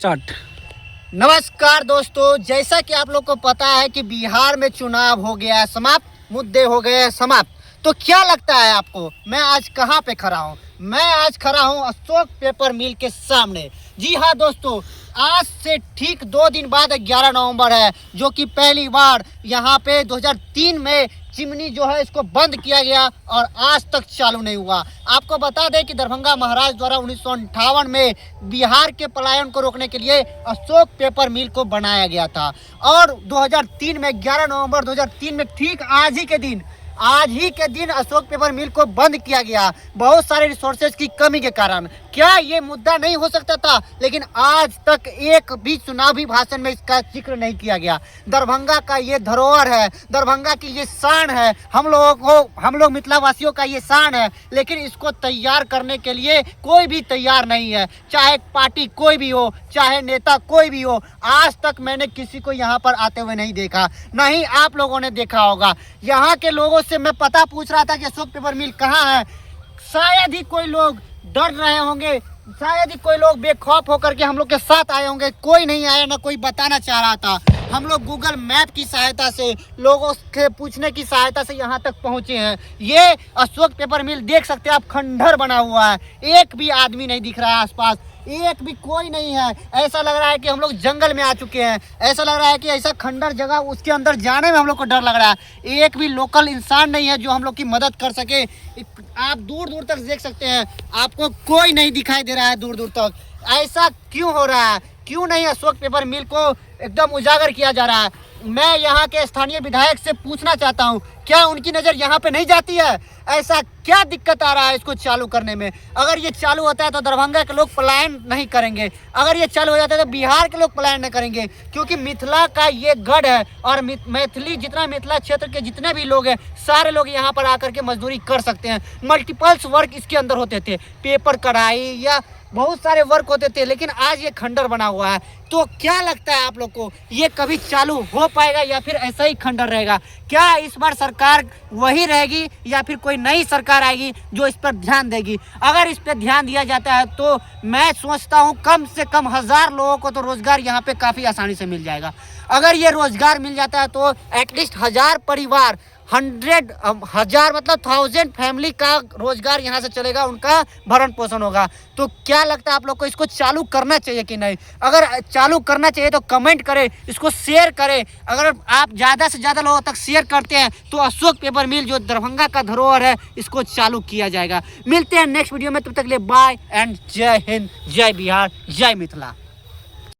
Start. नमस्कार दोस्तों, जैसा कि आप लोग को पता है कि बिहार में चुनाव हो गया है समाप्त, मुद्दे हो गए हैं समाप्त। तो क्या लगता है आपको मैं आज कहाँ पे खड़ा हूँ? मैं आज खड़ा हूँ अशोक पेपर मिल के सामने। जी हाँ दोस्तों, आज से ठीक 2 दिन बाद 11 नवंबर है, जो कि पहली बार यहाँ पे 2003 में चिमनी जो है इसको बंद किया गया और आज तक चालू नहीं हुआ। आपको बता दें कि दरभंगा महाराज द्वारा 1958 में बिहार के पलायन को रोकने के लिए अशोक पेपर मिल को बनाया गया था और 2003 में 11 नवंबर 2003 में ठीक आज ही के दिन अशोक पेपर मिल को बंद किया गया, बहुत सारे रिसोर्सेज की कमी के कारण। क्या ये मुद्दा नहीं हो सकता था? लेकिन आज तक एक भी चुनावी भाषण में इसका जिक्र नहीं किया गया। दरभंगा का ये धरोहर है, दरभंगा की ये शान है, हम लोग मिथिला वासियों का ये शान है, लेकिन इसको तैयार करने के लिए कोई भी तैयार नहीं है। चाहे पार्टी कोई भी हो, चाहे नेता कोई भी हो, आज तक मैंने किसी को यहाँ पर आते हुए नहीं देखा, ना ही आप लोगों ने देखा होगा। यहाँ के लोगों से मैं पता पूछ रहा था कि अशोक पेपर मिल कहाँ है। शायद ही कोई लोग डर रहे होंगे, शायद ही कोई लोग बेखौफ होकर के हम लोग के साथ आए होंगे। कोई नहीं आया, ना कोई बताना चाह रहा था। हम लोग गूगल मैप की सहायता से, लोगों के पूछने की सहायता से यहाँ तक पहुँचे हैं। ये अशोक पेपर मिल देख सकते हैं आप, खंडहर बना हुआ है, एक भी आदमी नहीं दिख रहा है आसपास, एक भी कोई नहीं है। ऐसा लग रहा है कि हम लोग जंगल में आ चुके हैं, ऐसा लग रहा है कि ऐसा खंडर जगह, उसके अंदर जाने में हम लोग को डर लग रहा है। एक भी लोकल इंसान नहीं है जो हम लोग की मदद कर सके। आप दूर दूर तक देख सकते हैं, आपको कोई नहीं दिखाई दे रहा है दूर दूर तक। ऐसा क्यों हो रहा है? क्यों नहीं अशोक पेपर मिल को एकदम उजागर किया जा रहा है? मैं यहाँ के स्थानीय विधायक से पूछना चाहता हूँ, क्या उनकी नज़र यहाँ पे नहीं जाती है? ऐसा क्या दिक्कत आ रहा है इसको चालू करने में? अगर ये चालू होता है तो दरभंगा के लोग पलायन नहीं करेंगे, अगर ये चालू हो जाता है तो बिहार के लोग पलायन नहीं करेंगे, क्योंकि मिथिला का ये गढ़ है और मिथिला क्षेत्र के जितने भी लोग हैं, सारे लोग यहाँ पर आकर के मजदूरी कर सकते हैं। मल्टीपल्स वर्क इसके अंदर होते थे, पेपर कढ़ाई या बहुत सारे वर्क होते थे, लेकिन आज ये खंडर बना हुआ है। तो क्या लगता है आप लोग को, ये कभी चालू हो पाएगा या फिर ऐसा ही खंडर रहेगा? क्या इस बार सरकार वही रहेगी या फिर कोई नई सरकार आएगी जो इस पर ध्यान देगी? अगर इस पर ध्यान दिया जाता है तो मैं सोचता हूँ कम से कम 1000 लोगों को तो रोजगार यहाँ पे काफ़ी आसानी से मिल जाएगा। अगर ये रोजगार मिल जाता है तो एटलीस्ट 1000 परिवार, 1000 मतलब 1000 फैमिली का रोजगार यहाँ से चलेगा, उनका भरण पोषण होगा। तो क्या लगता है आप लोग को, इसको चालू करना चाहिए कि नहीं? अगर चालू करना चाहिए तो कमेंट करें, इसको शेयर करें। अगर आप ज़्यादा से ज़्यादा लोगों तक शेयर करते हैं तो अशोक पेपर मिल जो दरभंगा का धरोहर है, इसको चालू किया जाएगा। मिलते हैं नेक्स्ट वीडियो में, तब तक के लिए बाय एंड जय हिंद, जय बिहार, जय मिथिला।